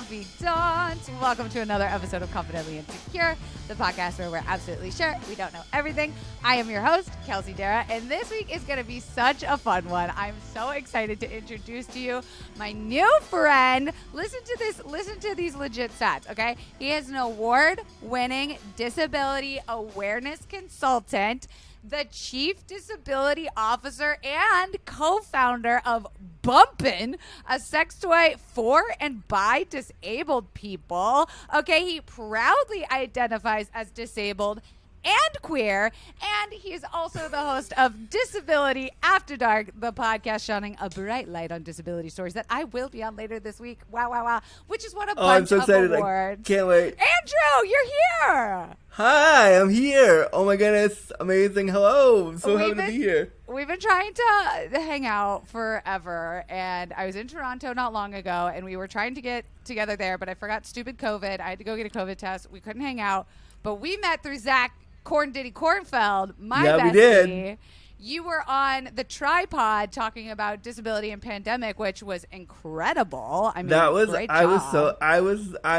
confidant. Welcome to another episode of Confidently Insecure, the podcast where we're absolutely sure we don't know everything. I am your host, Kelsey Darragh, and this week is going to be such a fun one. I'm so excited to introduce to you my new friend. Listen to these legit stats, okay? He is an award-winning disability awareness consultant, the Chief Disability Officer and co-founder of Bumpin', a sex toy for and by disabled people. Okay, he proudly identifies as disabled and queer, and he's also the host of Disability After Dark, the podcast shining a bright light on disability stories that I will be on later this week. Wow. Which is what a bunch of awards. I can't wait. Andrew, you're here. Hi, I'm here. Oh my goodness, amazing. Hello. I'm so happy to be here. We've been trying to hang out forever, and I was in Toronto not long ago, and we were trying to get together there, but I forgot stupid COVID. I had to go get a COVID test. We couldn't hang out, but we met through Zach Corn Diddy Cornfeld, my bestie. We did. You were on the tripod talking about disability and pandemic, which was incredible. I mean, great job. I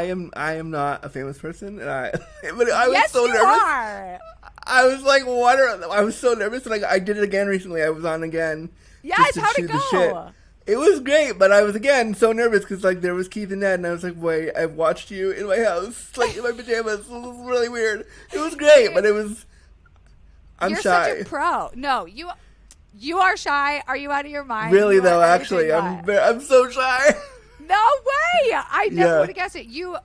am not a famous person, and I was so nervous. Are. I was like, I was so nervous, and I did it again recently. I was on again. Yes, how'd it go? It was great, but I was, again, so nervous because, there was Keith and Ned, and I was like, wait, I've watched you in my house, in my pajamas. It was really weird. It was great, but I'm You're shy. You're such a pro. No, you are shy. Are you out of your mind? Really, though, actually, I'm so shy. No way! I never would have guessed it. You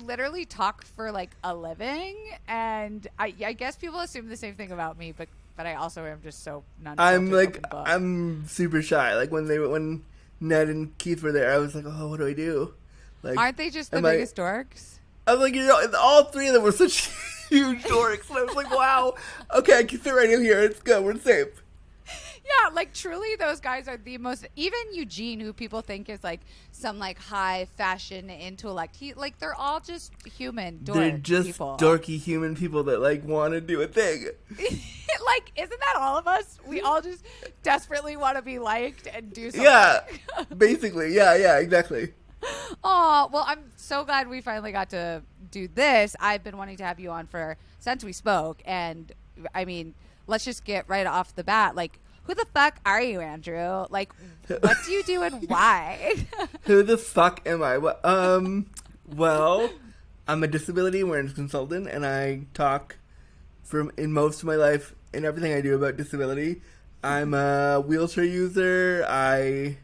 literally talk for, a living, and I guess people assume the same thing about me, but I also am just so I'm super shy. When Ned and Keith were there, I was like, oh, what do I do? Aren't they just the biggest dorks? I was like, all three of them were such huge dorks. And I was like, wow, okay, I can sit right in here. It's good. We're safe. Yeah, truly those guys are the most, even Eugene, who people think is some high fashion intellect, they're all just human dork They're just people. Dorky human people that want to do a thing. Isn't that all of us? We all just desperately want to be liked and do something. Yeah, basically. Yeah, exactly. Oh, well, I'm so glad we finally got to do this. I've been wanting to have you on since we spoke, and I mean, let's just get right off the bat, who the fuck are you, Andrew? What do you do and why? Who the fuck am I? Well, I'm a disability awareness consultant, and I talk in most of my life in everything I do about disability. I'm a wheelchair user. I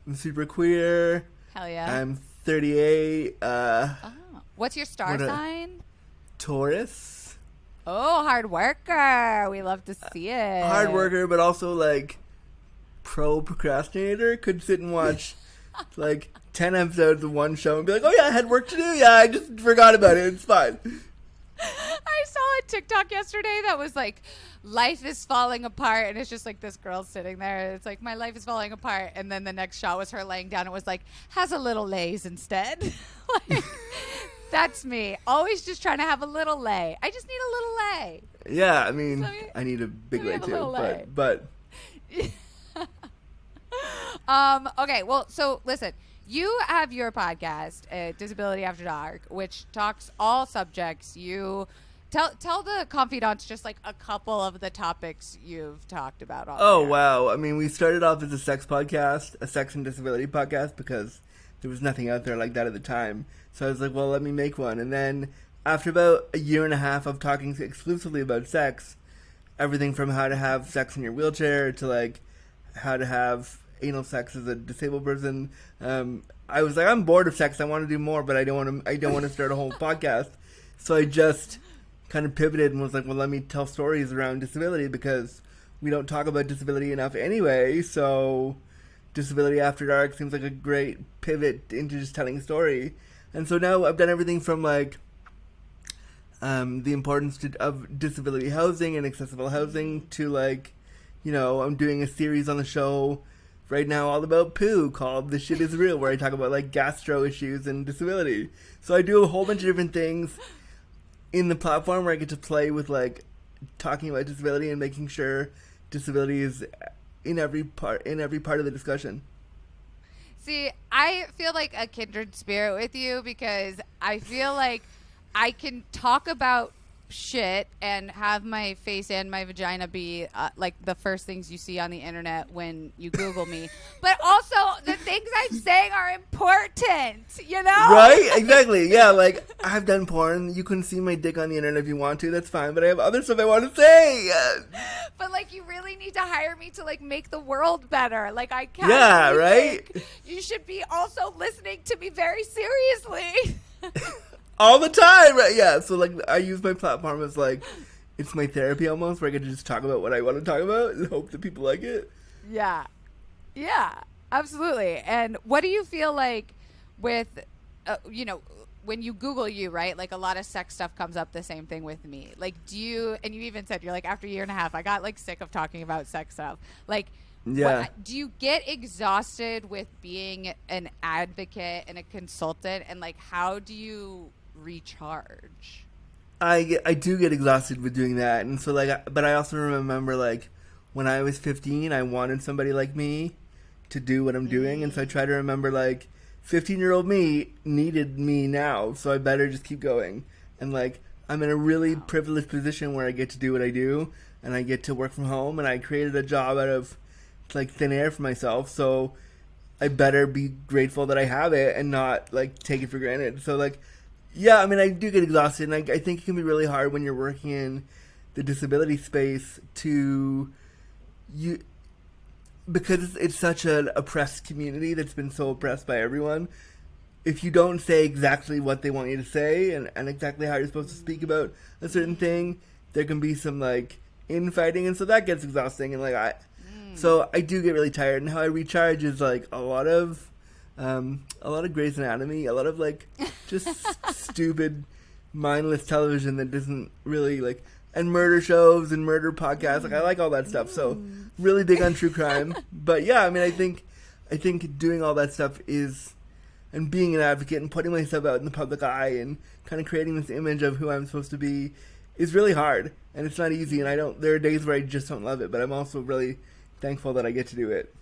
am super queer. Hell yeah. I'm 38. What's your star sign? Taurus. Oh, hard worker. We love to see it. Hard worker, but also pro procrastinator. Could sit and watch 10 episodes of one show and be like, oh yeah, I had work to do. Yeah, I just forgot about it. It's fine. I saw a TikTok yesterday that was life is falling apart, and it's just this girl sitting there. It's my life is falling apart, and then the next shot was her laying down. It was has a little lays instead. That's me. Always just trying to have a little lay. I just need a little lay. Yeah, I mean, I need a big lay too, but. Okay, well, so listen. You have your podcast, Disability After Dark, which talks all subjects. You tell the confidants just a couple of the topics you've talked about. Wow. I mean, we started off as a sex podcast, a sex and disability podcast, because there was nothing out there like that at the time. So I was like, well, let me make one. And then after about a year and a half of talking exclusively about sex, everything from how to have sex in your wheelchair to how to have anal sex as a disabled person. I was like, I'm bored of sex. I want to do more, but I don't want to start a whole podcast. So I just kind of pivoted and was like, well, let me tell stories around disability, because we don't talk about disability enough anyway. So Disability After Dark seems like a great pivot into just telling a story. And so now I've done everything from the importance of disability housing and accessible housing to I'm doing a series on the show right now all about poo called This Shit Is Real, where I talk about gastro issues and disability. So I do a whole bunch of different things in the platform where I get to play with talking about disability and making sure disability is in every part of the discussion. See, I feel like a kindred spirit with you because I feel like I can talk about shit and have my face and my vagina be like the first things you see on the internet when you Google me. But also, the things I'm saying are important, you know? Right? Exactly. Yeah, like, I've done porn. You can see my dick on the internet if you want to. That's fine. But I have other stuff I want to say. But, like, you really need to hire me to, like, make the world better. Like, I can't. Yeah, right? You should be also listening to me very seriously. All the time, right? Yeah, so, like, I use my platform as, like, it's my therapy almost, where I get to just talk about what I want to talk about and hope that people like it. Yeah. Yeah, absolutely. And what do you feel like with, you know, when you Google you, right? Like, a lot of sex stuff comes up the same thing with me. Like, do you, and you even said, you're like, after a year and a half, I got, like, sick of talking about sex stuff. Like, yeah. Do you get exhausted with being an advocate and a consultant? And, like, how do you recharge? I do get exhausted with doing that, and so like, but I also remember like when I was 15, I wanted somebody like me to do what I'm doing, and so I try to remember like 15-year-old me needed me now, so I better just keep going. And like I'm in a really privileged position where I get to do what I do, and I get to work from home, and I created a job out of like thin air for myself, so I better be grateful that I have it and not like take it for granted. So like. Yeah, I mean, I do get exhausted, and I think it can be really hard when you're working in the disability space because it's such an oppressed community that's been so oppressed by everyone. If you don't say exactly what they want you to say and exactly how you're supposed to speak about a certain thing, there can be some, like, infighting, and so that gets exhausting, and, like, so I do get really tired, and how I recharge is, like, a lot of Grey's Anatomy, a lot of like just stupid, mindless television that doesn't really like, and murder shows and murder podcasts. Like I like all that stuff. So really big on true crime. But yeah, I mean, I think doing all that stuff is, and being an advocate and putting myself out in the public eye and kind of creating this image of who I'm supposed to be is really hard, and it's not easy. And there are days where I just don't love it, but I'm also really thankful that I get to do it.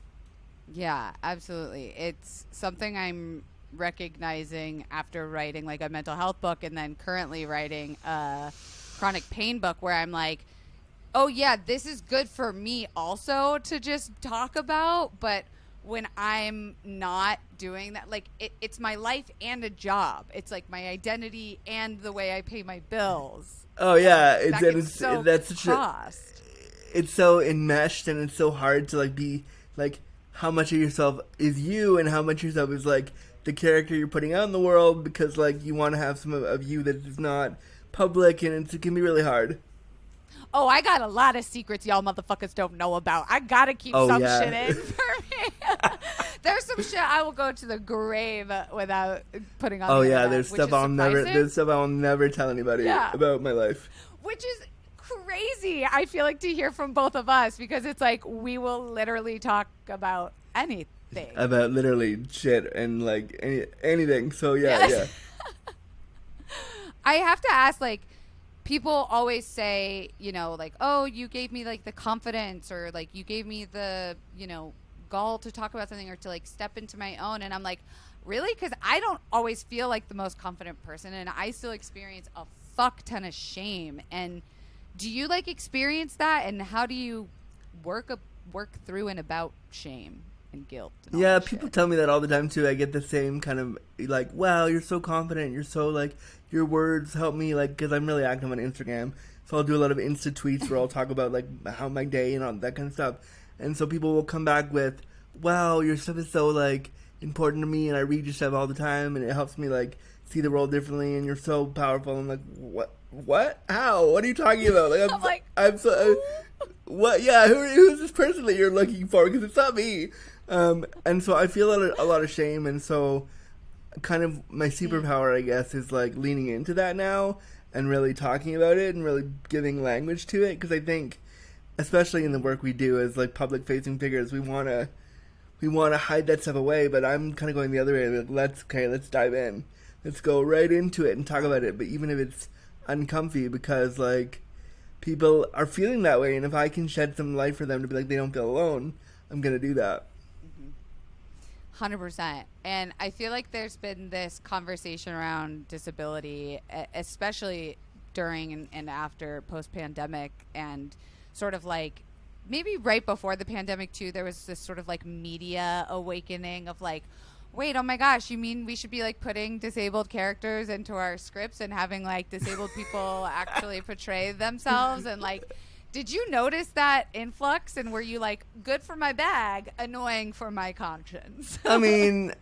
Yeah, absolutely. It's something I'm recognizing after writing like a mental health book and then currently writing a chronic pain book where I'm like, oh yeah, this is good for me also to just talk about. But when I'm not doing that, like it's my life and a job. It's like my identity and the way I pay my bills. Oh yeah, it's so enmeshed, and it's so hard to like be like, how much of yourself is you and how much of yourself is like the character you're putting out in the world, because like you want to have some of you that is not public, and it can be really hard. Oh, I got a lot of secrets y'all motherfuckers don't know about. I gotta keep shit in for me. There's some shit I will go to the grave without putting on. Oh the yeah, internet, there's stuff I'll never tell anybody about my life. Which is crazy, I feel like, to hear from both of us, because it's like we will literally talk about anything. About literally shit and like anything. So yeah. I have to ask, like, people always say, you know, like, oh, you gave me like the confidence, or like you gave me the, you know, gall to talk about something or to like step into my own. And I'm like, really? Because I don't always feel like the most confident person, and I still experience a fuck ton of shame. And do you like experience that, and how do you work through and about shame and guilt? And yeah, people tell me that all the time too. I get the same kind of like, wow, you're so confident, you're so like, your words help me, like, because I'm really active on Instagram, so I'll do a lot of Insta tweets where I'll talk about like how my day and all that kind of stuff, and so people will come back with, wow, your stuff is so like important to me, and I read your stuff all the time, and it helps me like see the world differently, and you're so powerful. I'm like, what? How? What are you talking about? Like, what? Yeah, who's this person that you're looking for? Because it's not me. And so I feel a lot of shame, and so kind of my superpower, I guess, is like leaning into that now and really talking about it and really giving language to it, because I think, especially in the work we do as like public-facing figures, we want to hide that stuff away. But I'm kind of going the other way. Like, let's dive in. Let's go right into it and talk about it. But even if it's uncomfy, because like people are feeling that way, and if I can shed some light for them to be like they don't feel alone, I'm gonna do that. 100%. And I feel like there's been this conversation around disability, especially during and after post-pandemic, and sort of like maybe right before the pandemic too, there was this sort of like media awakening of like, wait, oh my gosh, you mean we should be like putting disabled characters into our scripts and having like disabled people actually portray themselves? And like, did you notice that influx, and were you like, good for my bag, annoying for my conscience? I mean,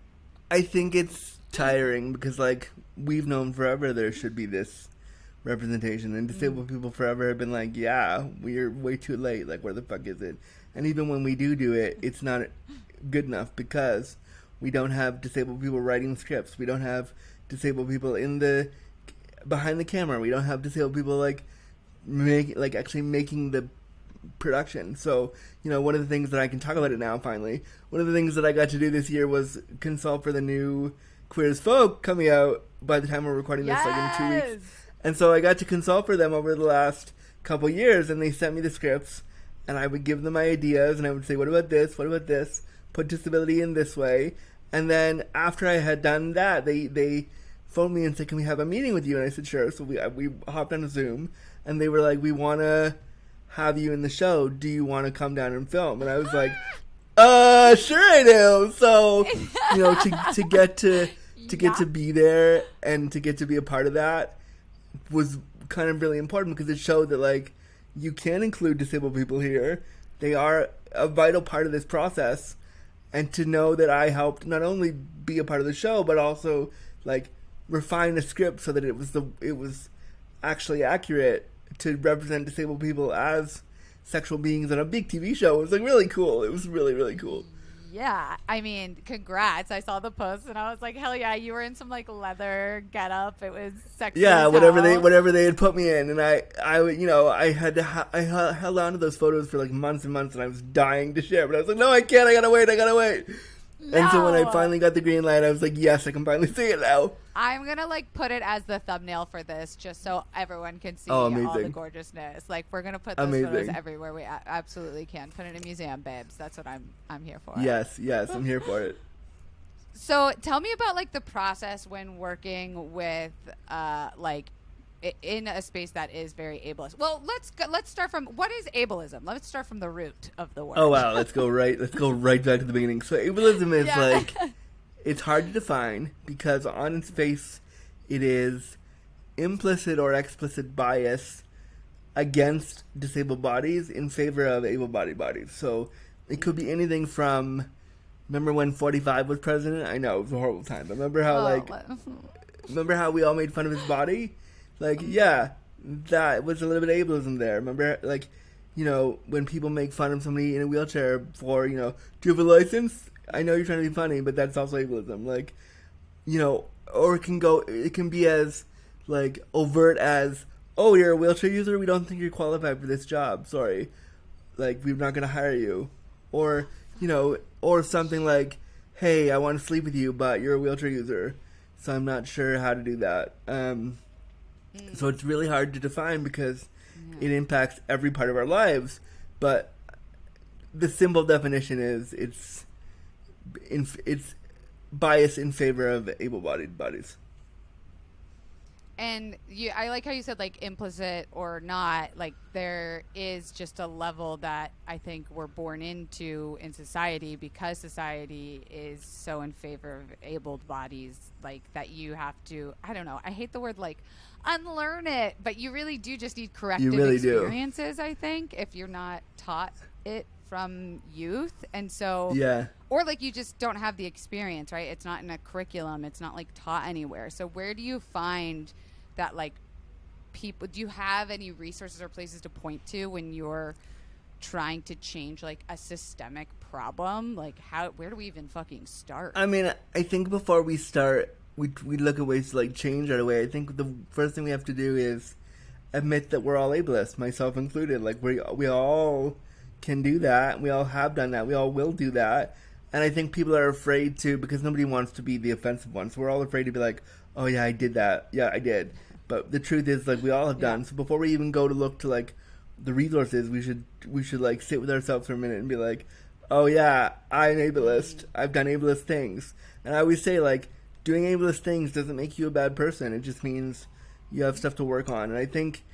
I think it's tiring because like we've known forever there should be this representation, and disabled people forever have been like, yeah, we're way too late, like where the fuck is it? And even when we do it, it's not good enough because we don't have disabled people writing scripts, we don't have disabled people in the behind the camera, we don't have disabled people like actually making the production. So, you know, one of the things that I can talk about it now finally, one of the things that I got to do this year was consult for the new Queer as Folk coming out by the time we're recording this, like in 2 weeks. And so I got to consult for them over the last couple years, and they sent me the scripts, and I would give them my ideas, and I would say, what about this? What about this? Put disability in this way. And then after I had done that, they phoned me and said, can we have a meeting with you? And I said, sure. So we hopped on a Zoom, and they were like, we want to have you in the show. Do you want to come down and film? And I was like, sure I do. So, you know, to get to be there and to get to be a part of that was kind of really important because it showed that like you can include disabled people here. They are a vital part of this process, and to know that I helped not only be a part of the show but also like refine the script so that it was actually accurate to represent disabled people as sexual beings on a big TV show. It was like really cool. It was really, really cool. Yeah, I mean, congrats. I saw the post and I was like, hell yeah, you were in some like leather getup. It was sexy. Yeah, whatever they had put me in, and I you know, I had to I held on to those photos for like months and months, and I was dying to share, but I was like, no, I can't. I gotta wait. No. And so when I finally got the green light, I was like, yes, I can finally see it now. I'm going to like put it as the thumbnail for this just so everyone can see all the gorgeousness. Like we're going to put those photos everywhere we absolutely can. Put it in a museum, babes. That's what I'm here for. Yes, I'm here for it. So tell me about like the process when working with like in a space that is very ableist. Well, let's start from what is ableism? Let's start from the root of the word. Oh wow, let's go right back to the beginning. So ableism is like, it's hard to define because on its face it is implicit or explicit bias against disabled bodies in favor of able-bodied bodies. So it could be anything from, remember when 45 was president? I know, it was a horrible time. But remember how we all made fun of his body? Like, yeah, that was a little bit of ableism there. Remember, like, you know, when people make fun of somebody in a wheelchair for, you know, do you have a license? I know you're trying to be funny, but that's also ableism. Like, you know, or it can be as, like, overt as, oh, you're a wheelchair user? We don't think you're qualified for this job. Sorry. Like, we're not going to hire you. Or, you know, or something like, hey, I want to sleep with you, but you're a wheelchair user, so I'm not sure how to do that. So it's really hard to define because it impacts every part of our lives. But the simple definition is it's bias in favor of able-bodied bodies. And I like how you said, like, implicit or not, like, there is just a level that I think we're born into in society because society is so in favor of abled bodies, like, that you have to, I don't know, I hate the word, like, unlearn it, but you really do just need corrective experiences, I think, if you're not taught it from youth. And so, or, like, you just don't have the experience, right? It's not in a curriculum. It's not, like, taught anywhere. So where do you find that, like, people, do you have any resources or places to point to when you're trying to change, like, a systemic problem? Like, where do we even fucking start? I mean, I think before we start, we look at ways to, like, change right away. I think the first thing we have to do is admit that we're all ableist, myself included. Like, we all can do that. We all have done that. We all will do that. And I think people are afraid to, because nobody wants to be the offensive one. So we're all afraid to be like, oh yeah, I did that. Yeah, I did. But the truth is, like, we all have done. So before we even go to look to, like, the resources, we should like sit with ourselves for a minute and be like, oh yeah, I'm ableist. I've done ableist things. And I always say, like, doing ableist things doesn't make you a bad person. It just means you have stuff to work on. And I think,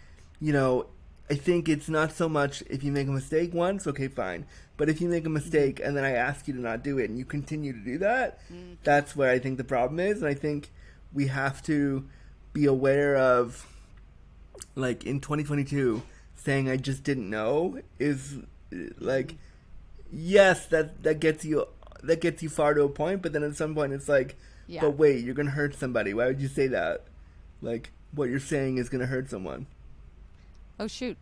I think it's not so much if you make a mistake once, okay, fine. But if you make a mistake and then I ask you to not do it and you continue to do that, that's where I think the problem is. And I think we have to be aware of, like, in 2022, saying I just didn't know is, like, yes, that gets you far to a point, but then at some point it's like, but wait, you're going to hurt somebody. Why would you say that? Like, what you're saying is going to hurt someone. Oh, shoot.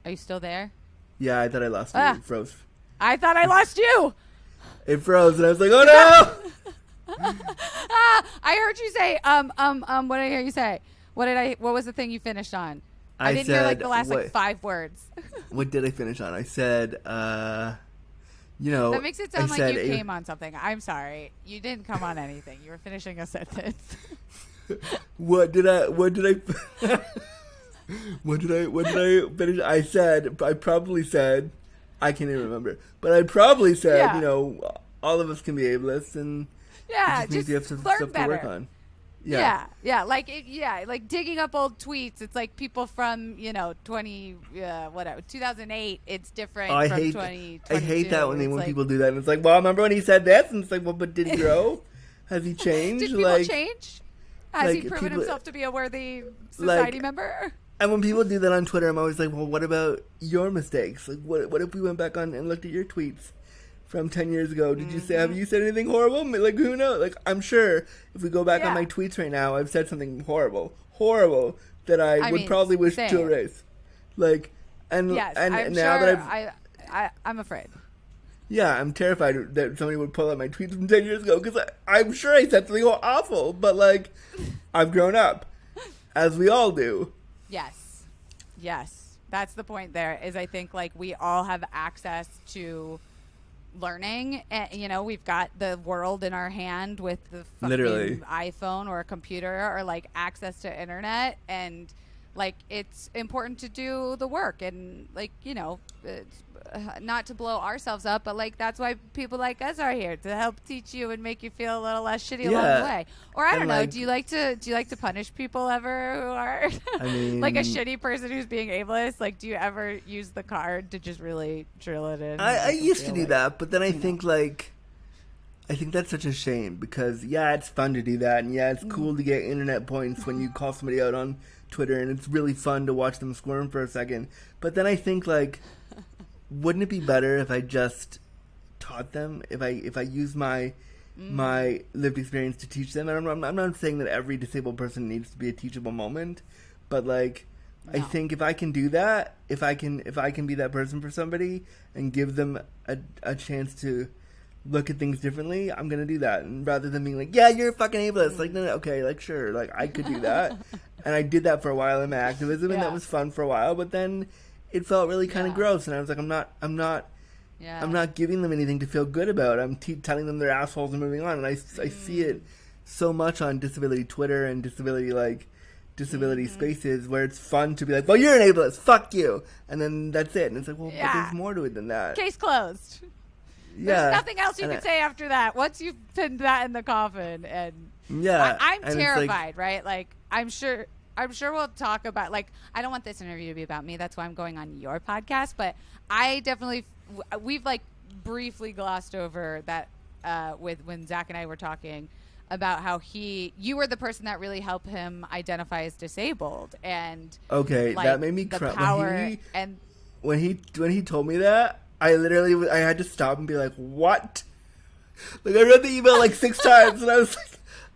Are you still there? Yeah, I thought I lost you. It froze. I thought I lost you. It froze, and I was like, oh, no! I heard you say, what did I hear you say? What was the thing you finished on? I didn't hear, like, the last, like, 5 words. What did I finish on? I said, That makes it sound like you came on something. I'm sorry. You didn't come on anything. You were finishing a sentence. What did I finish? I probably said, I can't even remember, but I probably said, all of us can be ableist, and it just means you have some stuff to work on. Yeah. Like digging up old tweets. It's like people from 2008. It's different from 2022. I hate that when people do that. And it's like, well, remember when he said this? And it's like, well, but did he grow? Has he changed? Did people change? Has he proven himself to be a worthy society member? And when people do that on Twitter, I'm always like, well, what about your mistakes? Like, what if we went back on and looked at your tweets from 10 years ago? Did you say, have you said anything horrible? Like, who knows? Like, I'm sure if we go back on my tweets right now, I've said something horrible that I would probably wish to erase. Like, and now that I'm afraid. Yeah, I'm terrified that somebody would pull out my tweets from 10 years ago, because I'm sure I said something awful, but, like, I've grown up, as we all do. Yes. That's the point there, is I think, like, we all have access to learning. And, we've got the world in our hand with the fucking iPhone or a computer, or, like, access to internet, and, like, it's important to do the work, and, like, it's, not to blow ourselves up, but, like, that's why people like us are here, to help teach you and make you feel a little less shitty along the way. Or I don't know, like, do you like to punish people ever who are like a shitty person who's being ableist? Like, do you ever use the card to just really drill it in? I used to do that, but then I think that's such a shame, because it's fun to do that, and it's cool to get internet points when you call somebody out on Twitter, and it's really fun to watch them squirm for a second. But then I think, like, wouldn't it be better if I just taught them? If I use my lived experience to teach them? And I'm not saying that every disabled person needs to be a teachable moment, but, like, I think if I can do that, if I can be that person for somebody and give them a chance to look at things differently, I'm gonna do that. And rather than being like, yeah, you're a fucking ableist, like, no, okay, like, sure, like, I could do that. And I did that for a while in my activism, and that was fun for a while, but then it felt really kind of gross, and I was like, I'm not giving them anything to feel good about. I'm telling them they're assholes and moving on. And I see it so much on disability Twitter and disability spaces, where it's fun to be like, well, you're an ableist, fuck you, and then that's it. And it's like, well, but there's more to it than that. Case closed. There's nothing else you can say after that. Once you've pinned that in the coffin, and I'm terrified, right? Like, I'm sure we'll talk about, like, I don't want this interview to be about me. That's why I'm going on your podcast. But I definitely, we've, like, briefly glossed over that with when Zach and I were talking about how you were the person that really helped him identify as disabled. And okay, like, that made me cry. When he told me that, I had to stop and be like, what? Like, I read the email like 6 times, and I was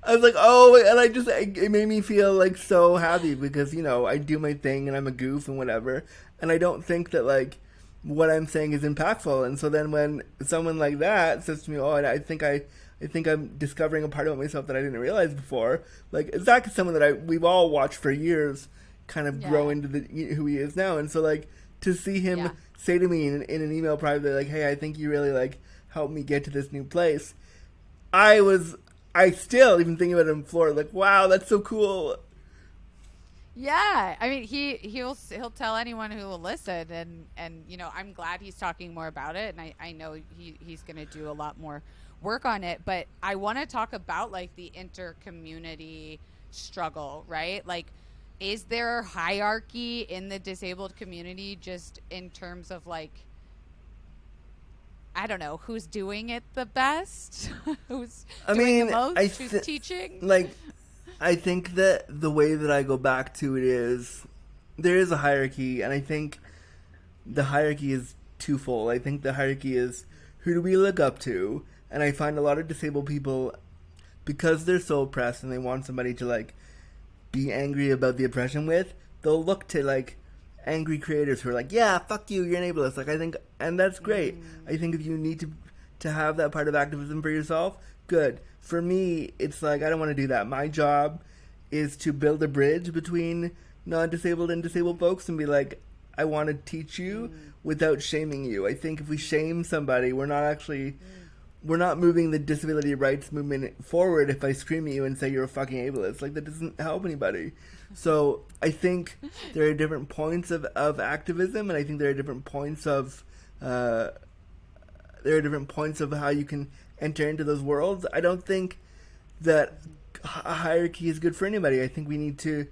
like, oh, and it made me feel, like, so happy, because, I do my thing, and I'm a goof and whatever, and I don't think that, like, what I'm saying is impactful. And so then when someone like that says to me, oh, I think I'm discovering a part of myself that I didn't realize before, like, Zach is someone that we've all watched for years kind of grow into who he is now. And so, like, to see him say to me in an email privately, like, hey, I think you really, like, helped me get to this new place, I still, even thinking about it in Florida, like, wow, that's so cool. Yeah, I mean, he'll tell anyone who will listen, and you know, I'm glad he's talking more about it, and I know he's going to do a lot more work on it. But I want to talk about like the inter-community struggle, right? Like, is there hierarchy in the disabled community, just in terms of like, I don't know, who's doing it the best, who's doing the most, who's teaching? Like, I think that the way that I go back to it is there is a hierarchy, and I think the hierarchy is twofold. I think the hierarchy is who do we look up to, and I find a lot of disabled people, because they're so oppressed and they want somebody to like be angry about the oppression with, they'll look to like angry creators who are like, yeah, fuck you, you're an ableist. Like, I think, and that's great. I think if you need to have that part of activism for yourself, good. For me, it's like, I don't want to do that. My job is to build a bridge between non-disabled and disabled folks and be like, I want to teach you without shaming you. I think if we shame somebody, we're not moving the disability rights movement forward if I scream at you and say you're a fucking ableist. Like, that doesn't help anybody. So I think there are different points of activism, and I think there are different points of how you can enter into those worlds. I don't think that a hierarchy is good for anybody. I think we need to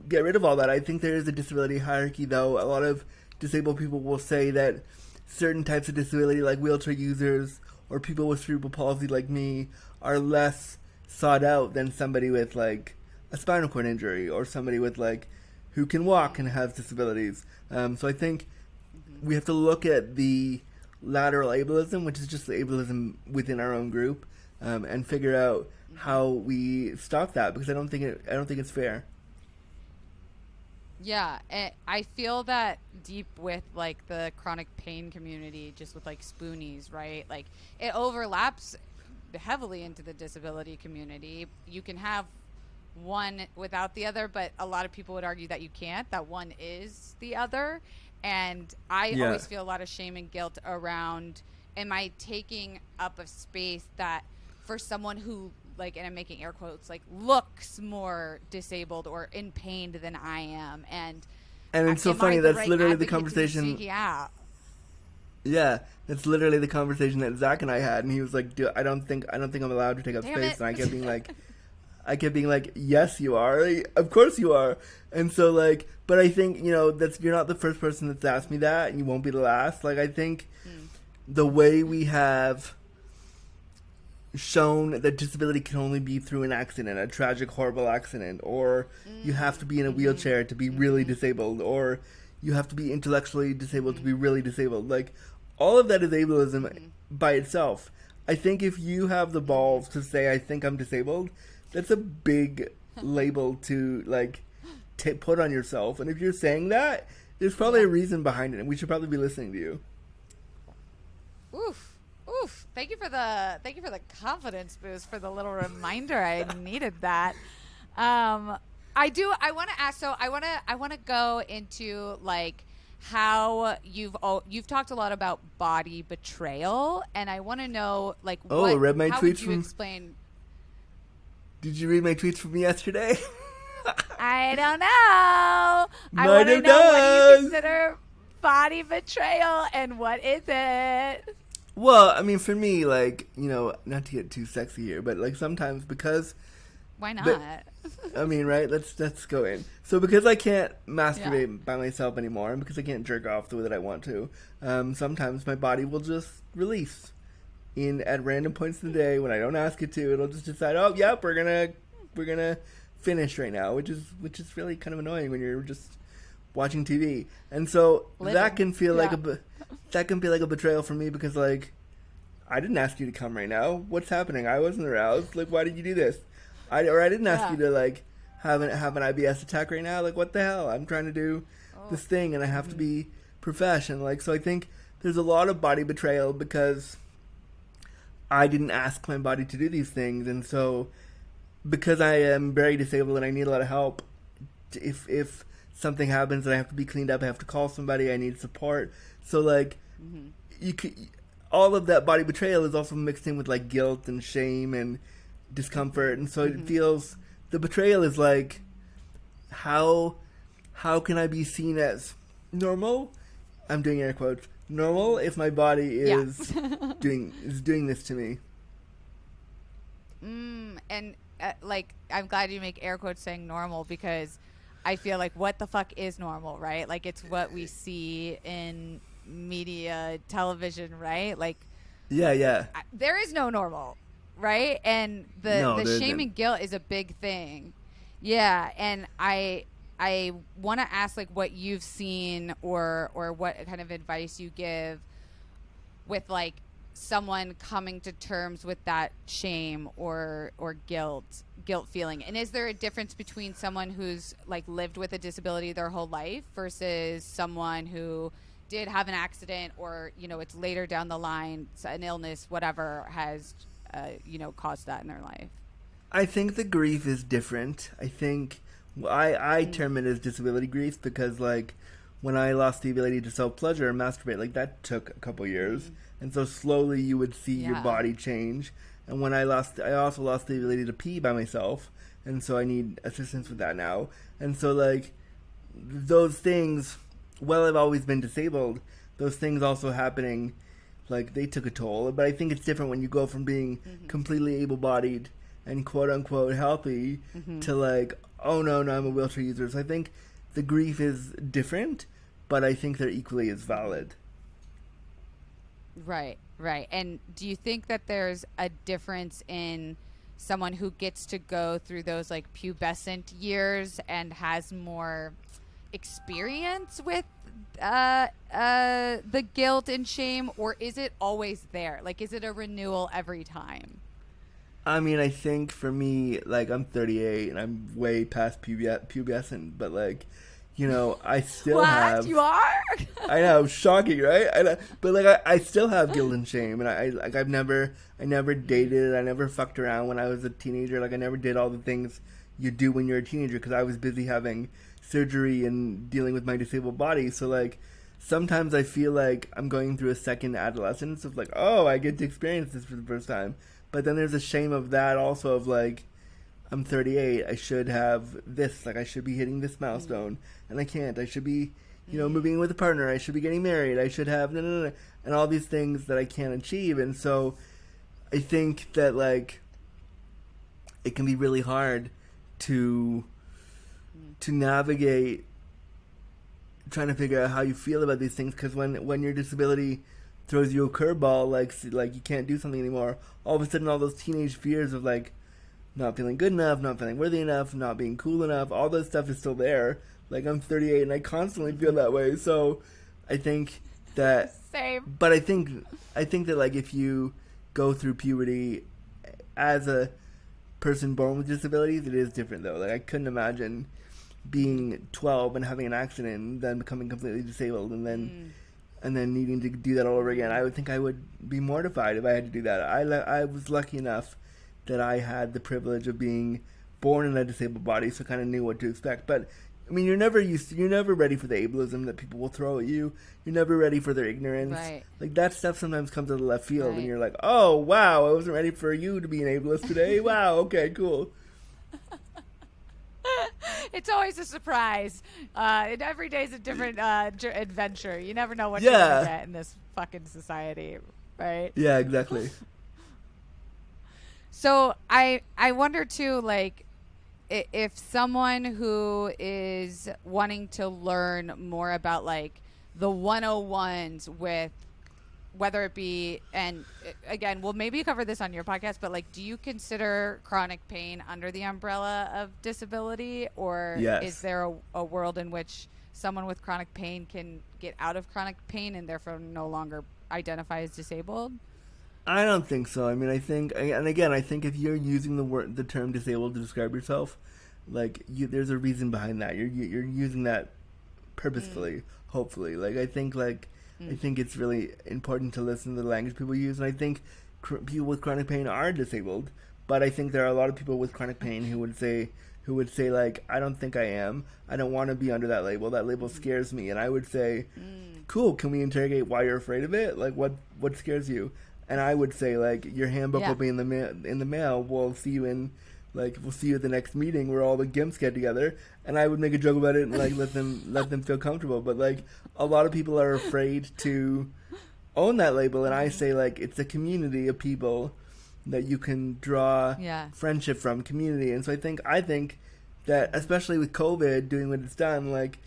get rid of all that. I think there is a disability hierarchy, though. A lot of disabled people will say that certain types of disability, like wheelchair users or people with cerebral palsy like me, are less sought out than somebody with like a spinal cord injury or somebody with like who can walk and has disabilities. So I think we have to look at the lateral ableism, which is just the ableism within our own group, and figure out how we stop that, because I don't think it's fair. Yeah, I feel that deep with like the chronic pain community, just with like spoonies, right? Like, it overlaps heavily into the disability community. You can have one without the other, but a lot of people would argue that you can't, that one is the other. And I always feel a lot of shame and guilt around, am I taking up a space that for someone who, like, and I'm making air quotes, like, looks more disabled or in pain than I am. And it's so funny, that's literally the conversation. Yeah. Yeah, that's literally the conversation that Zach and I had, and he was like, I don't think I'm allowed to take up space. And I kept being like, yes, you are. Like, of course you are. And so, like, but I think, you know, you're not the first person that's asked me that, and you won't be the last. Like, I think the way we have shown that disability can only be through an accident, a tragic, horrible accident, or you have to be in a wheelchair to be really disabled, or you have to be intellectually disabled to be really disabled. Like, all of that is ableism by itself. I think if you have the balls to say, I think I'm disabled, that's a big label to, like, put on yourself. And if you're saying that, there's probably a reason behind it, and we should probably be listening to you. Oof. Thank you for the confidence boost, for the little reminder. I needed that. I want to ask, so I want to go into, like, how you've talked a lot about body betrayal, and I want to know, like, read my how tweets would you from explain? Did you read my tweets from yesterday? I don't know. I want to know, what do you consider body betrayal, and what is it? Well, I mean, for me, like, you know, not to get too sexy here, but, like, sometimes because... Why not? I mean, right? Let's go in. So because I can't masturbate by myself anymore, and because I can't jerk off the way that I want to, sometimes my body will just release at random points in the day when I don't ask it to. It'll just decide, oh, yep, we're gonna finish right now, which is really kind of annoying when you're just watching TV. And so that can feel like a betrayal for me, because, like, I didn't ask you to come right now. What's happening? I wasn't aroused. Like, why did you do this? I didn't ask you to, like, have an IBS attack right now. Like, what the hell? I'm trying to do this thing, and I have to be professional. Like, so I think there's a lot of body betrayal because I didn't ask my body to do these things. And so because I am very disabled and I need a lot of help, if something happens and I have to be cleaned up, I have to call somebody, I need support. So, like, all of that body betrayal is also mixed in with, like, guilt and shame and discomfort. And so it feels, the betrayal is like, how can I be seen as normal? I'm doing air quotes. Normal if my body is doing this to me. And like, I'm glad you make air quotes saying normal, because I feel like what the fuck is normal, right? Like, it's what we see in media, television, right? Like, Yeah. there is no normal, right? And the shame and guilt is a big thing. Yeah, and I want to ask, like, what you've seen or what kind of advice you give with, like, someone coming to terms with that shame or guilt feeling. And is there a difference between someone who's, like, lived with a disability their whole life versus someone who did have an accident, or, you know, it's later down the line, an illness, whatever has caused that in their life? I think the grief is different. I think I term it as disability grief, because, like, when I lost the ability to self-pleasure and masturbate, like, that took a couple years. And so slowly you would see your body change. And when I also lost the ability to pee by myself. And so I need assistance with that now. And so, like, those things, well, I've always been disabled, those things also happening, like, they took a toll. But I think it's different when you go from being completely able-bodied and quote-unquote healthy to, like, oh, no, I'm a wheelchair user. So I think the grief is different, but I think they're equally as valid. Right. And do you think that there's a difference in someone who gets to go through those, like, pubescent years and has more experience with the guilt and shame, or is it always there? Like, is it a renewal every time? I mean, I think for me, like, I'm 38 and I'm way past pubescent, but, like, you know, I still have... You are? I know, shocking, right? But, like, I still have guilt and shame, and I never dated, I never fucked around when I was a teenager. Like, I never did all the things you do when you're a teenager, because I was busy having surgery and dealing with my disabled body. So, like, sometimes I feel like I'm going through a second adolescence of, like, oh, I get to experience this for the first time. But then there's a shame of that also, of, like, I'm 38, I should have this, like, I should be hitting this milestone, and I can't. I should be, you know, moving in with a partner, I should be getting married, I should have, and all these things that I can't achieve. And so I think that, like, it can be really hard to navigate trying to figure out how you feel about these things, because when your disability throws you a curveball, like you can't do something anymore, all of a sudden all those teenage fears of, like, not feeling good enough, not feeling worthy enough, not being cool enough, all that stuff is still there. Like, I'm 38 and I constantly feel that way. So I think that... Same. But I think that, like, if you go through puberty as a person born with disabilities, it is different, though. Like, I couldn't imagine being 12 and having an accident and then becoming completely disabled and then needing to do that all over again. I would think I would be mortified if I had to do that. I was lucky enough that I had the privilege of being born in a disabled body, so kind of knew what to expect. But I mean, you're never ready for the ableism that people will throw at you. You're never ready for their ignorance. Right. Like, that stuff sometimes comes out of left field, and you're like, oh wow, I wasn't ready for you to be an ableist today. Wow, okay, cool. It's always a surprise. And every day's a different adventure. You never know what you're gonna get in this fucking society, right? Yeah, exactly. So I wonder too, like, if someone who is wanting to learn more about, like, the 101s with, whether it be, and again, we'll maybe cover this on your podcast, but, like, do you consider chronic pain under the umbrella of disability, or is there a world in which someone with chronic pain can get out of chronic pain and therefore no longer identify as disabled? I don't think so. I mean, I think if you're using the term disabled to describe yourself, like, there's a reason behind that. You're using that purposefully, hopefully. Like, I think it's really important to listen to the language people use, and I think people with chronic pain are disabled. But I think there are a lot of people with chronic pain who would say, like, I don't think I am. I don't want to be under that label. That label scares me. And I would say, cool. Can we interrogate why you're afraid of it? Like, what scares you? And I would say, like, your handbook will be in the mail. We'll see you in like, we'll see you at the next meeting where all the gimps get together, and I would make a joke about it and like let them feel comfortable. But like a lot of people are afraid to own that label, and I say like it's a community of people that you can draw friendship from, community. And so I think that especially with COVID doing what it's done, like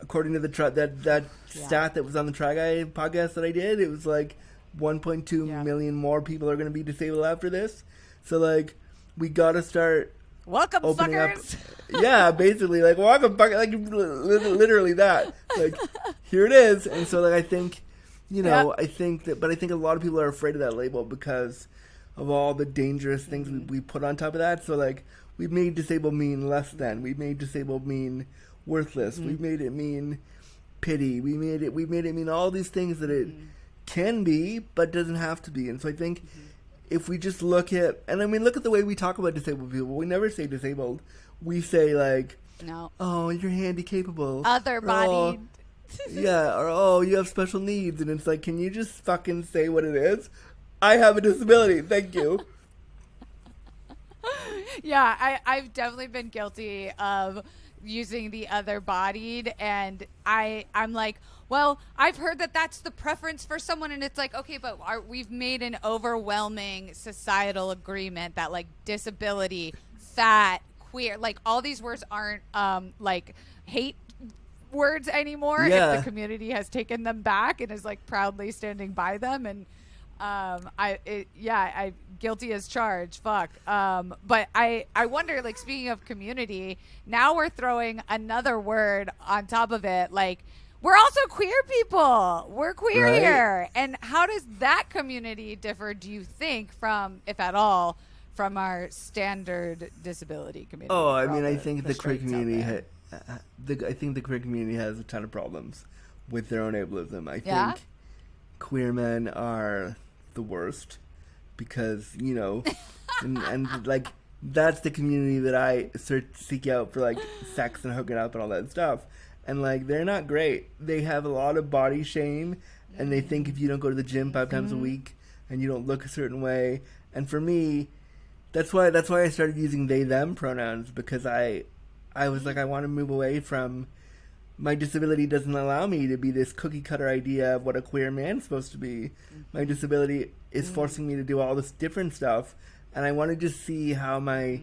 according to the that stat that was on the Try Guy podcast that I did, it was like 1.2 million more people are going to be disabled after this. So like we got to start welcome opening suckers. Up. Yeah, basically like welcome fuckers, like literally that. Like here it is. And so like I think I think a lot of people are afraid of that label because of all the dangerous things we put on top of that. So like we've made disabled mean less than. We've made disabled mean worthless. We've made it mean pity. We made it mean all these things that it can be, but doesn't have to be. And so I think if we just look at, and I mean, look at the way we talk about disabled people. We never say disabled. We say like, no, oh, you're handy-capable. Other-bodied. Or oh, you have special needs. And it's like, can you just fucking say what it is? I have a disability. Thank you. Yeah, I've definitely been guilty of using the other-bodied, and I'm like, well, I've heard that that's the preference for someone, and it's like, okay, but we've made an overwhelming societal agreement that like disability, fat, queer, like all these words aren't like hate words anymore. If the community has taken them back and is like proudly standing by them, and I guilty as charged. Fuck. But I wonder, like, speaking of community, now we're throwing another word on top of it. Like, we're also queer people. We're queer here. And how does that community differ, do you think, from, if at all, from our standard disability community? Oh, I mean, I think the queer community has a ton of problems with their own ableism. I think queer men are the worst because, and like that's the community that I seek out for like sex and hooking up and all that stuff. And like they're not great. They have a lot of body shame, and they think if you don't go to the gym 5 times a week and you don't look a certain way. And for me, that's why I started using they them pronouns, because I was like, I want to move away from, my disability doesn't allow me to be this cookie cutter idea of what a queer man's supposed to be. My disability is forcing me to do all this different stuff, and I want to just see how my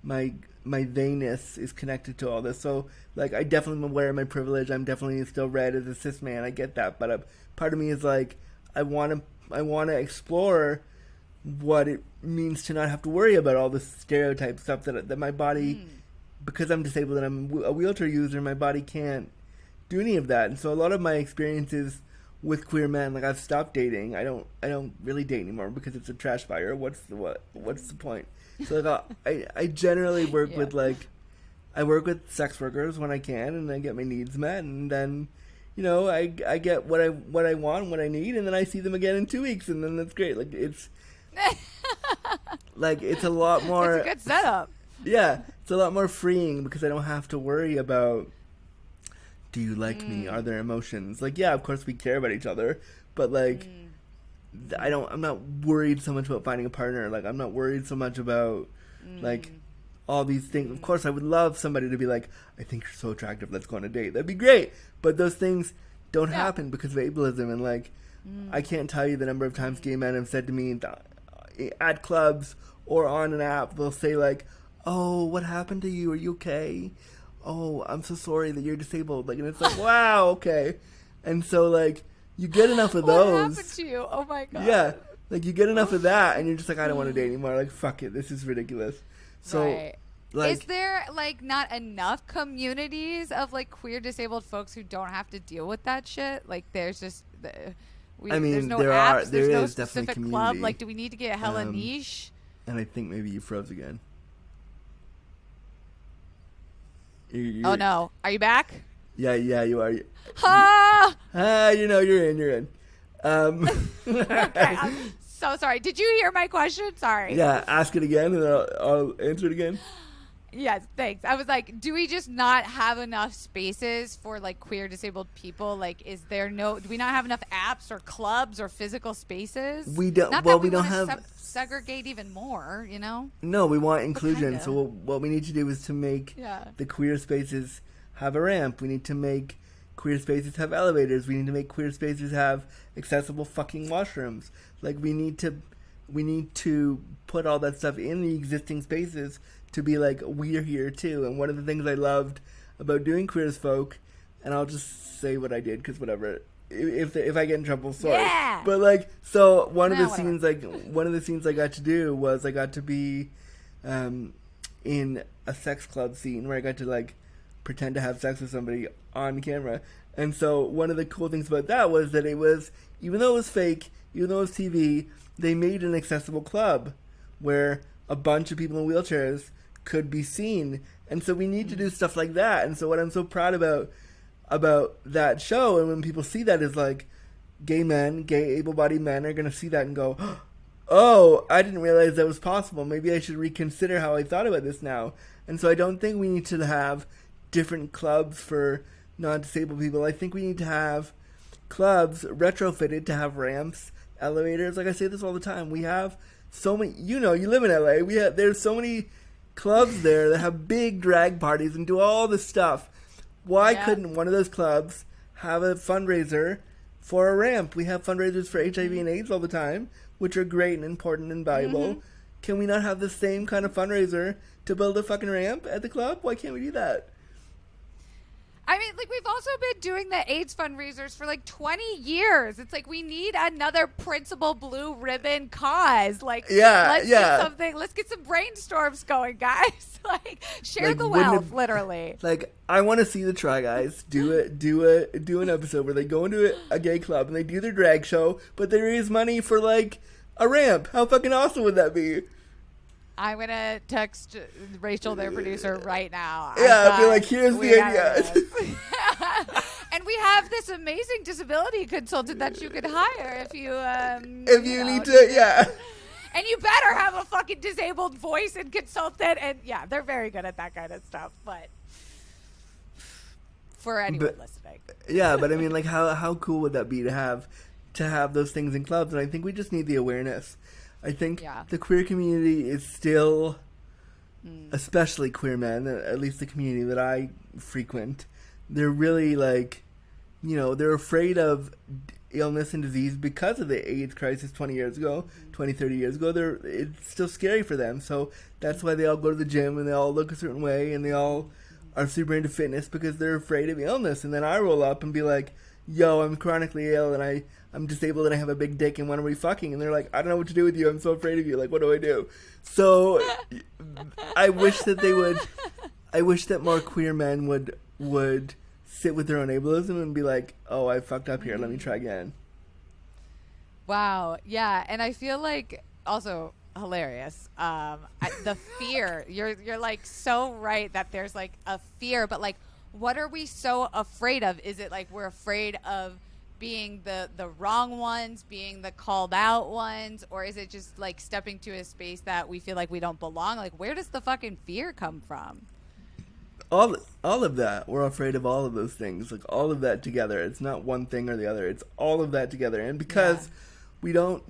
theyness is connected to all this. So like I definitely am aware of my privilege. I'm definitely still read as a cis man. I get that, but part of me is like I want to explore what it means to not have to worry about all this stereotype stuff that my body, because I'm disabled and I'm a wheelchair user, my body can't do any of that. And so a lot of my experiences with queer men, like I've stopped dating. I don't really date anymore because it's a trash fire. What's the point? So like I generally work with I work with sex workers when I can, and I get my needs met, and then I get what I want, what I need, and then I see them again in 2 weeks, and then that's great. Like it's like it's a lot more. It's a good setup. Yeah, it's a lot more freeing because I don't have to worry about, do you like me? Are there emotions? Like, yeah, of course we care about each other, but like I'm not worried so much about finding a partner. Like I'm not worried so much about like all these things. Of course I would love somebody to be like, I think you're so attractive, let's go on a date. That'd be great. But those things don't happen because of ableism. And like I can't tell you the number of times gay men have said to me at clubs or on an app, they'll say like, oh, what happened to you? Are you okay? Oh, I'm so sorry that you're disabled. Like, and it's like, wow, okay. And so like you get enough of those. What happened to you? Oh my god. Yeah, like you get enough of that, and you're just like, I don't want to date anymore. Like, fuck it, this is ridiculous. So, like, is there like not enough communities of like queer disabled folks who don't have to deal with that shit? Like, there's just, there's no apps, there's no specific club. Like, do we need to get hella niche? And I think maybe you froze again. Oh no, are you back? Yeah, you are. You're in. Okay, I'm so sorry. Did you hear my question? Sorry. Yeah, ask it again and I'll answer it again. Yes, thanks. I was like, do we just not have enough spaces for like queer disabled people? Like, do we not have enough apps or clubs or physical spaces? We don't. Not Well, that we don't wanna have. segregate even more, you know? No, we want inclusion. kinda. So what we need to do is to make the queer spaces have a ramp. We need to make queer spaces have elevators. We need to make queer spaces have accessible fucking washrooms. Like we need to put all that stuff in the existing spaces to be like, we're here too. And one of the things I loved about doing Queer as Folk, and I'll just say what I did because whatever, if I get in trouble, sorry. Yeah. But like, so one of the whatever. scenes I got to do was I got to be in a sex club scene where I got to like pretend to have sex with somebody on camera. And so one of the cool things about that was that it was, even though it was fake, even though it was TV, they made an accessible club where a bunch of people in wheelchairs could be seen. And so we need to do stuff like that. And so what I'm so proud about that show, and when people see that, is like gay able-bodied men are going to see that and go, oh, I didn't realize that was possible. Maybe I should reconsider how I thought about this now. And so I don't think we need to have different clubs for non-disabled people. I think we need to have clubs retrofitted to have ramps, elevators. Like I say this all the time. We have so many, you live in LA. There's so many clubs there that have big drag parties and do all this stuff. Why couldn't one of those clubs have a fundraiser for a ramp? We have fundraisers for HIV and AIDS all the time, which are great and important and valuable. Mm-hmm. Can we not have the same kind of fundraiser to build a fucking ramp at the club? Why can't we do that? I mean, like, we've also been doing the AIDS fundraisers for like 20 years. It's like we need another principal blue ribbon cause. Like, let's get some brainstorms going, guys. Like, share the wealth, literally. Like, I want to see the Try Guys do an episode where they go into a gay club and they do their drag show, but they raise money for like a ramp. How fucking awesome would that be? I'm going to text Rachel, their producer, right now. Yeah, be like, here's the idea. And we have this amazing disability consultant that you could hire if you... need to, yeah. And you better have a fucking disabled voice and consultant. And yeah, they're very good at that kind of stuff. But for anyone listening. Yeah, but I mean, like, how cool would that be to have those things in clubs? And I think we just need the awareness. I think the queer community is still, especially queer men, at least the community that I frequent, they're really like, they're afraid of illness and disease because of the AIDS crisis 20 years ago, 20, 30 years ago. It's still scary for them. So that's why they all go to the gym and they all look a certain way and they all are super into fitness because they're afraid of illness. And then I roll up and be like, yo, I'm chronically ill and I'm disabled and I have a big dick and when are we fucking? And they're like, I don't know what to do with you. I'm so afraid of you. Like, what do I do? So I wish that more queer men would sit with their own ableism and be like, oh, I fucked up here. Let me try again. Wow. Yeah. And I feel like also hilarious. The fear, you're like so right that there's like a fear, but like, what are we so afraid of? Is it like we're afraid of being the wrong ones, being the called out ones, or is it just like stepping to a space that we feel like we don't belong? Like, where does the fucking fear come from? All of that. We're afraid of all of those things. Like, all of that together. It's not one thing or the other. It's all of that together. And because we don't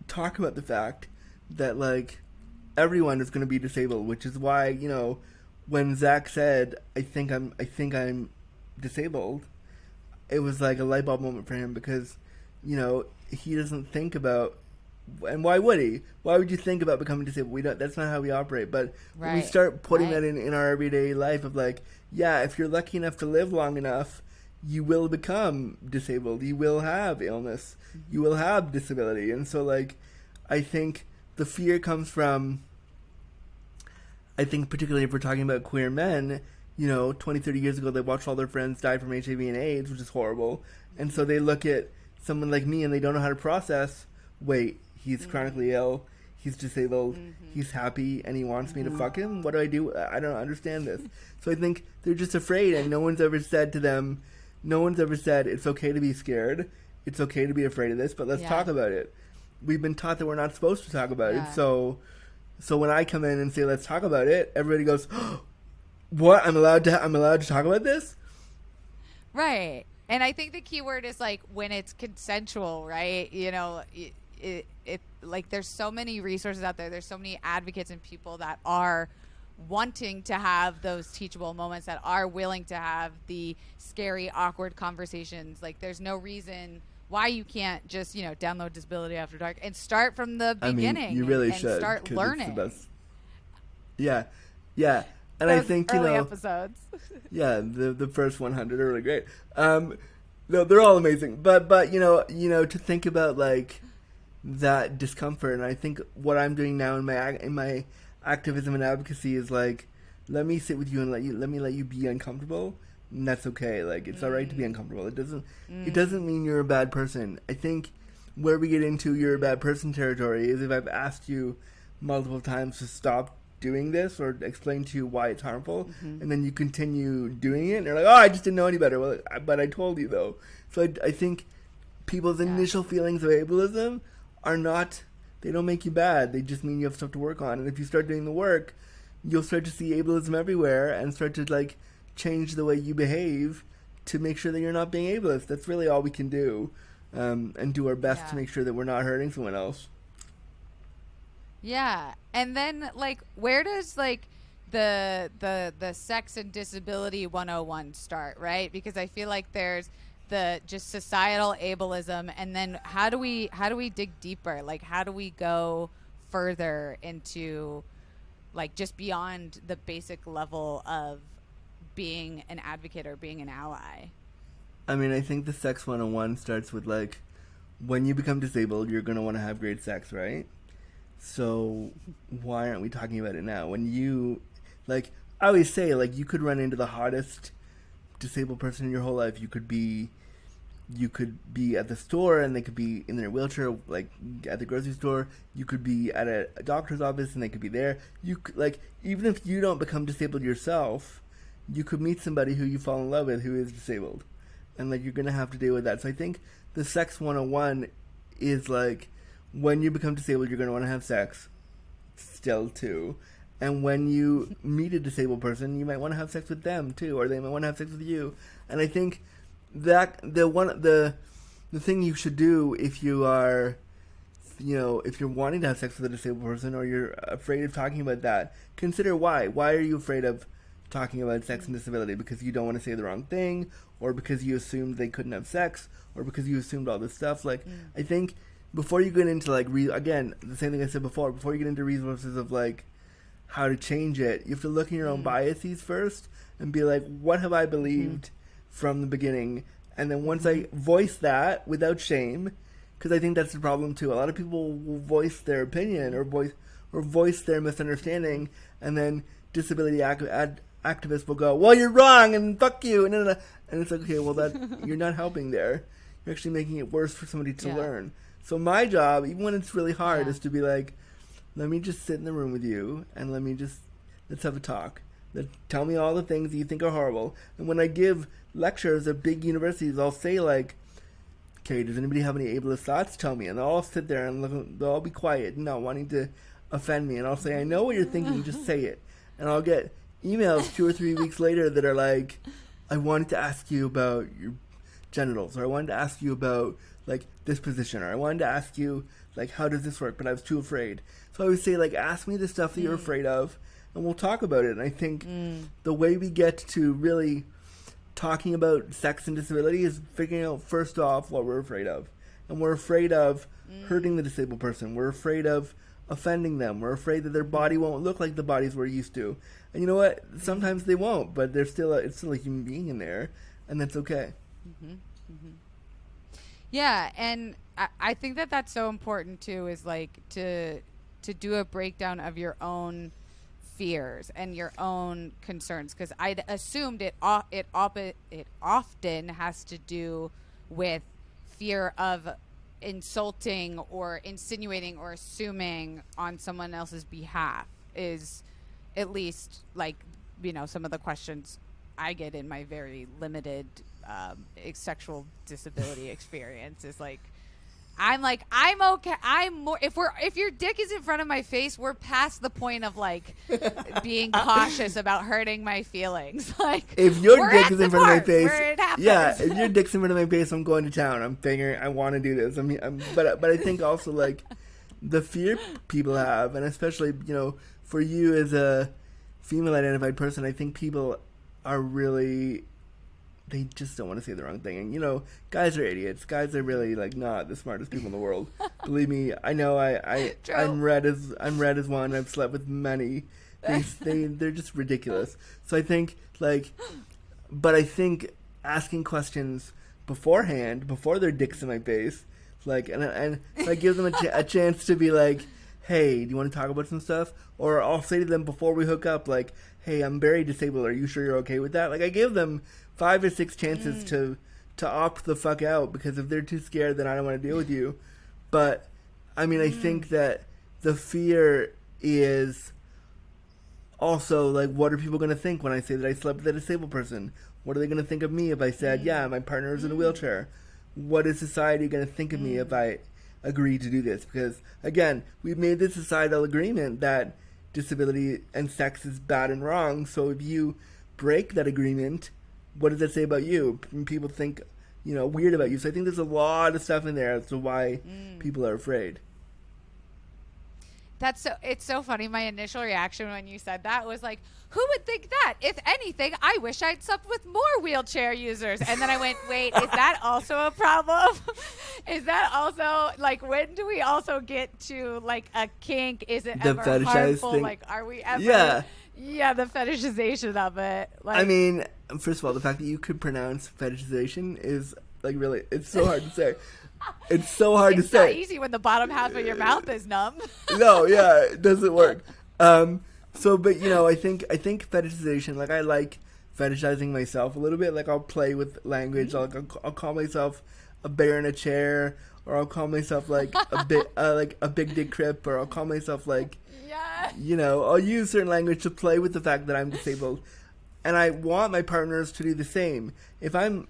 talk about the fact that like everyone is going to be disabled, which is why, when Zach said, I think I'm disabled, it was like a light bulb moment for him because, he doesn't think about, and why would he? Why would you think about becoming disabled? That's not how we operate. But when we start putting that in our everyday life of like, yeah, if you're lucky enough to live long enough, you will become disabled. You will have illness. Mm-hmm. You will have disability. And so like, I think the fear comes from, I think particularly if we're talking about queer men, 20, 30 years ago, they watched all their friends die from HIV and AIDS, which is horrible. And so they look at someone like me and they don't know how to process, wait, he's chronically ill, he's disabled, he's happy, and he wants me to fuck him? What do I do? I don't understand this. So I think they're just afraid, and no one's ever said it's okay to be scared, it's okay to be afraid of this, but let's talk about it. We've been taught that we're not supposed to talk about it, so So when I come in and say, let's talk about it, everybody goes, what? I'm allowed to talk about this? Right. And I think the key word is like when it's consensual, right? You know, it like there's so many resources out there. There's so many advocates and people that are wanting to have those teachable moments, that are willing to have the scary, awkward conversations. Like there's no reason why you can't just, you know, download Disability After Dark and start from the beginning. I mean, you really and should start learning. Yeah. And those I think, early episodes. Yeah, the first 100 are really great. No, they're all amazing. But you know, to think about like that discomfort, and I think what I'm doing now in my activism and advocacy is like, let me sit with you and let me let you be uncomfortable, and that's okay. Like it's all right to be uncomfortable. It doesn't mean you're a bad person. I think where we get into you're a bad person territory is if I've asked you multiple times to stop doing this or explain to you why it's harmful, and then you continue doing it, and you're like, oh, I just didn't know any better. Well, but I told you though. So I think people's initial feelings of ableism are not, they don't make you bad. They just mean you have stuff to work on. And if you start doing the work, you'll start to see ableism everywhere and start to like change the way you behave to make sure that you're not being ableist. That's really all we can do, and do our best to make sure that we're not hurting someone else. Yeah. And then like where does like the sex and disability 101 start, right? Because I feel like there's the just societal ableism, and then how do we dig deeper? Like how do we go further into like just beyond the basic level of being an advocate or being an ally? I mean, I think the sex 101 starts with like, when you become disabled, you're going to want to have great sex, right? So why aren't we talking about it now? When you, like, I always say, like, you could run into the hottest disabled person in your whole life. You could be at the store and they could be in their wheelchair, like at the grocery store. You could be at a doctor's office and they could be there. You could, like, even if you don't become disabled yourself, you could meet somebody who you fall in love with who is disabled, and like you're gonna have to deal with that. So I think the sex 101 is like, when you become disabled, you're gonna want to have sex still too. And when you meet a disabled person, you might want to have sex with them too, or they might want to have sex with you. And I think that the thing you should do if you are, you know, if you're wanting to have sex with a disabled person or you're afraid of talking about that, consider why. Why are you afraid of talking about sex and disability? Because you don't want to say the wrong thing, or because you assumed they couldn't have sex, or because you assumed all this stuff. Like, I think before you get into like again, the same thing I said before you get into resources of like how to change it, you have to look in your own biases first and be like, what have I believed from the beginning? And then once I voice that without shame, because I think that's the problem too. A lot of people will voice their opinion or voice their misunderstanding, and then disability activists will go, well, you're wrong and fuck you, and it's like, okay, well, that you're not helping there. You're actually making it worse for somebody to learn. So my job, even when it's really hard, is to be like, let me just sit in the room with you and let's have a talk. Tell me all the things that you think are horrible. And when I give lectures at big universities, I'll say like, okay, does anybody have any ableist thoughts? Tell me. And they'll all sit there and they'll all be quiet and not wanting to offend me. And I'll say, I know what you're thinking, just say it. And I'll get emails 2 or 3 weeks later that are like, I wanted to ask you about your genitals, or I wanted to ask you about like this position, or I wanted to ask you like, how does this work, but I was too afraid. So I would say like, ask me the stuff that you're afraid of and we'll talk about it. And I think the way we get to really talking about sex and disability is figuring out first off what we're afraid of. And we're afraid of hurting the disabled person. We're afraid of offending them. We're afraid that their body won't look like the bodies we're used to. And you know what? Sometimes they won't, but it's still a human being in there, and that's okay. Yeah, and I think that that's so important too, is like to do a breakdown of your own fears and your own concerns, because I'd assumed it often has to do with fear of insulting or insinuating or assuming on someone else's behalf, is at least like, you know, some of the questions I get in my very limited sexual disability experience is like, I'm like, I'm okay. I'm more if your dick is in front of my face, we're past the point of like being cautious about hurting my feelings. Like, if your dick is in front of my face, where it happens. yeah, if your dick's in front of my face, I'm going to town. I'm figuring I want to do this. But I think also like the fear people have, and especially for you as a female identified person, I think people are really, they just don't want to say the wrong thing. And guys are idiots. Guys are really like not the smartest people in the world. Believe me, I know. I'm red as one. I've slept with many. They're just ridiculous. So I think but I think asking questions beforehand, before their dicks in my face, and I give them a chance to be like, hey, do you want to talk about some stuff? Or I'll say to them before we hook up, like, hey, I'm very disabled. Are you sure you're okay with that? Like, I give them 5 or 6 chances to opt the fuck out, because if they're too scared, then I don't want to deal with you. But, I mean, I think that the fear is also, like, what are people going to think when I say that I slept with a disabled person? What are they going to think of me if I said, yeah, my partner is in a wheelchair? What is society going to think of me if I agree to do this? Because, again, we've made this societal agreement that disability and sex is bad and wrong. So if you break that agreement, what does that say about you? People think, weird about you. So I think there's a lot of stuff in there as to why people are afraid. It's so funny. My initial reaction when you said that was like, who would think that? If anything, I wish I'd slept with more wheelchair users. And then I went, wait, is that also a problem? Is that also, like, when do we also get to, like, a kink? Is it the ever harmful? Thing. Like, are we ever? Yeah, the fetishization of it. Like, I mean, first of all, the fact that you could pronounce fetishization is, like, really, it's so hard to say. It's so hard to say. It's not easy when the bottom half of your mouth is numb. No, yeah, it doesn't work. But I think fetishization, like, I like fetishizing myself a little bit. Like, I'll play with language. I'll call myself a bear in a chair, or I'll call myself like a big dick crip, or I'll call myself like, I'll use certain language to play with the fact that I'm disabled. And I want my partners to do the same. If I'm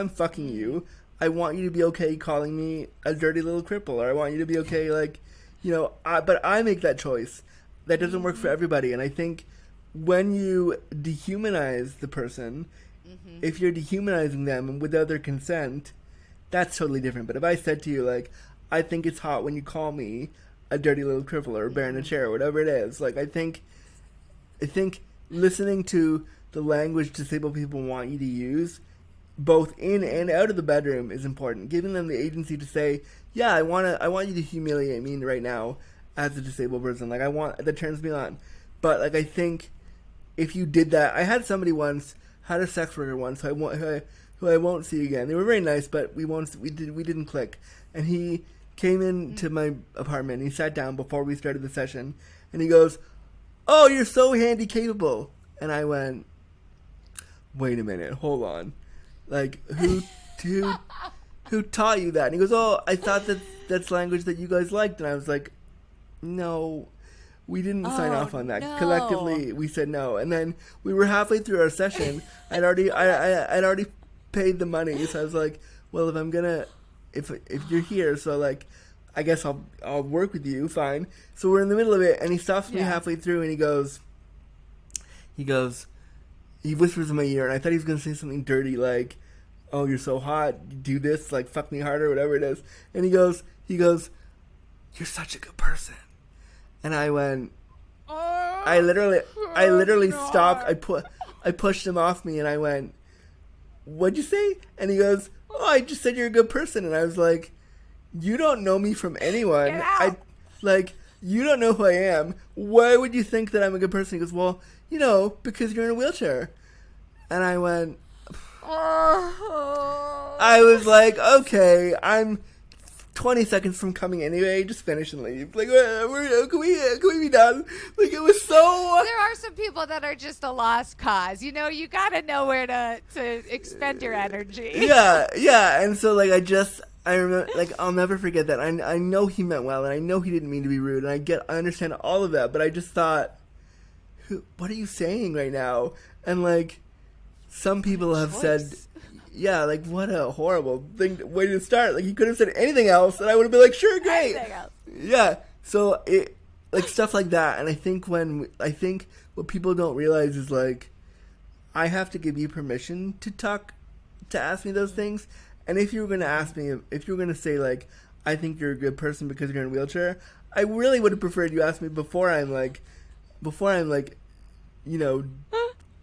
fucking you, I want you to be okay calling me a dirty little cripple, or I want you to be okay, like, but I make that choice. That doesn't work for everybody. And I think when you dehumanize the person, if you're dehumanizing them without their consent, that's totally different. But if I said to you, like, I think it's hot when you call me a dirty little cripple or a bear in a chair or whatever it is, like, I think listening to the language disabled people want you to use, both in and out of the bedroom, is important. Giving them the agency to say, yeah, I want you to humiliate me right now as a disabled person. Like, that turns me on. But, like, I think if you did that, I had somebody once, had a sex worker once, who I won't see again. They were very nice, but we didn't click. And he came into my apartment, and he sat down before we started the session, and he goes, "Oh, you're so handy capable." And I went, "Wait a minute, hold on. Like, who taught you that?" And he goes, "Oh, I thought that's language that you guys liked." And I was like, "No, we didn't sign off on that." No. Collectively, we said no. And then we were halfway through our session. I'd already paid the money, so I was like, "Well, if you're here, so, like, I guess I'll work with you, fine." So we're in the middle of it, and he stops me halfway through, and he whispers in my ear, and I thought he was going to say something dirty, like, "Oh, you're so hot, do this, like, fuck me harder," whatever it is. And he goes, "You're such a good person." And I went, I literally stopped, I pushed him off me, and I went, "What'd you say?" And he goes, "Oh, I just said you're a good person." And I was like, "You don't know me from anyone. You don't know who I am. Why would you think that I'm a good person?" He goes, "Well, because you're in a wheelchair." And I went, I was like, "Okay, I'm 20 seconds from coming anyway. Just finish and leave. Like, can we be done?" Like, it was so... There are some people that are just a lost cause. You gotta know where to expend your energy. Yeah. And so, like, I remember, like, I'll never forget that. I know he meant well, and I know he didn't mean to be rude, and I understand all of that, but I just thought, what are you saying right now? And, like, some people have said, yeah, like what a horrible way to start. Like he could have said anything else, and I would have been like, sure, great. Anything else. Yeah. So it like stuff like that, and I think what people don't realize is like I have to give you permission to ask me those things. And if you were going to ask me, if you were going to say like, I think you're a good person because you're in a wheelchair, I really would have preferred you ask me before I'm like, you know,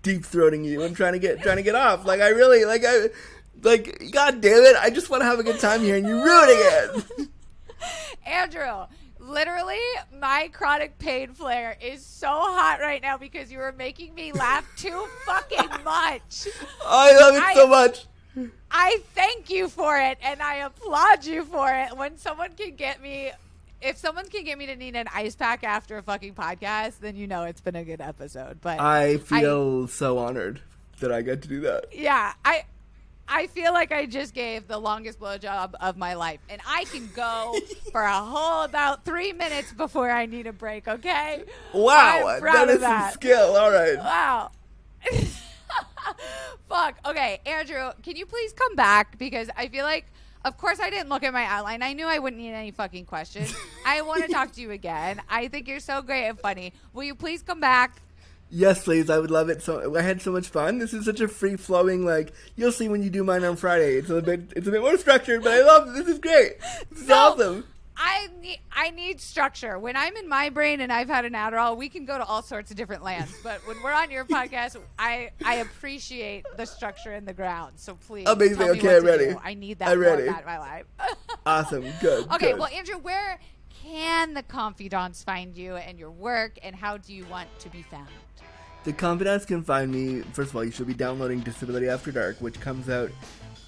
deep throating you and trying to get off. Like God damn it, I just want to have a good time here and you're ruining it. Andrew, literally, my chronic pain flare is so hot right now because you were making me laugh too fucking much. I love it so much. I thank you for it, and I applaud you for it. When someone can get me, if someone can get me to need an ice pack after a fucking podcast, then you know it's been a good episode. But I feel so honored that I got to do that. Yeah, I feel like I just gave the longest blowjob of my life, and I can go for a whole about 3 minutes before I need a break. Okay? Wow, I'm proud of some skill. All right. Wow. Fuck. Okay, Andrew, can you please come back? Because I feel like, of course, I didn't look at my outline. I knew I wouldn't need any fucking questions. I want to talk to you again. I think you're so great and funny. Will you please come back? Yes, please. I would love it. So I had so much fun. This is such a free flowing. Like you'll see when you do mine on Friday. It's a bit more structured, but I love it. This is great. This is awesome. I need structure. When I'm in my brain and I've had an Adderall, we can go to all sorts of different lands. But when we're on your podcast, I appreciate the structure in the ground. So please, amazing. Tell me Okay, what I'm ready. Do. I need that more of that in my life. Awesome. Good. Okay. Good. Well, Andrew, where can the confidants find you and your work, and how do you want to be found? The confidants can find me. First of all, you should be downloading Disability After Dark, which comes out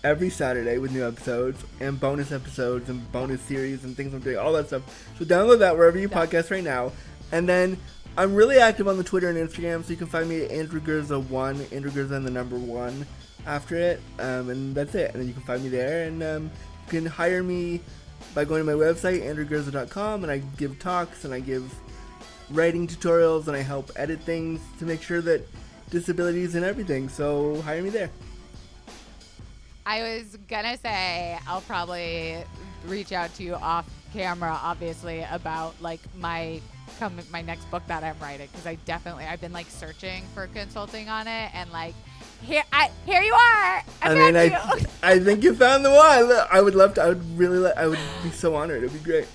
every Saturday with new episodes and bonus episodes and bonus series and things I'm doing, all that stuff. So download that wherever you podcast right now. And then I'm really active on the Twitter and Instagram, so you can find me at Andrew Gurza 1, Andrew Gurza and the number 1 after it. And that's it. And then you can find me there. And you can hire me by going to my website, andrewgurza.com, and I give talks and I give writing tutorials and I help edit things to make sure that disability is in everything. So hire me there. I was gonna say I'll probably reach out to you off camera, obviously, about like my next book that I'm writing, because I've been like searching for consulting on it, and like here you are. I think you found the one. I would love to. I would be so honored. It'd be great.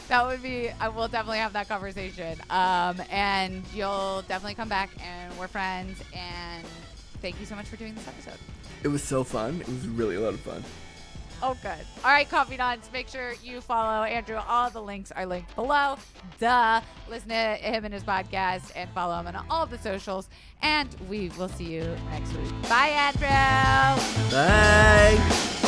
That would be. I will definitely have that conversation. And you'll definitely come back, and we're friends. And thank you so much for doing this episode. It was so fun. It was really a lot of fun. Oh, good. All right, confidants, make sure you follow Andrew. All the links are linked below. Duh. Listen to him and his podcast and follow him on all the socials. And we will see you next week. Bye, Andrew. Bye.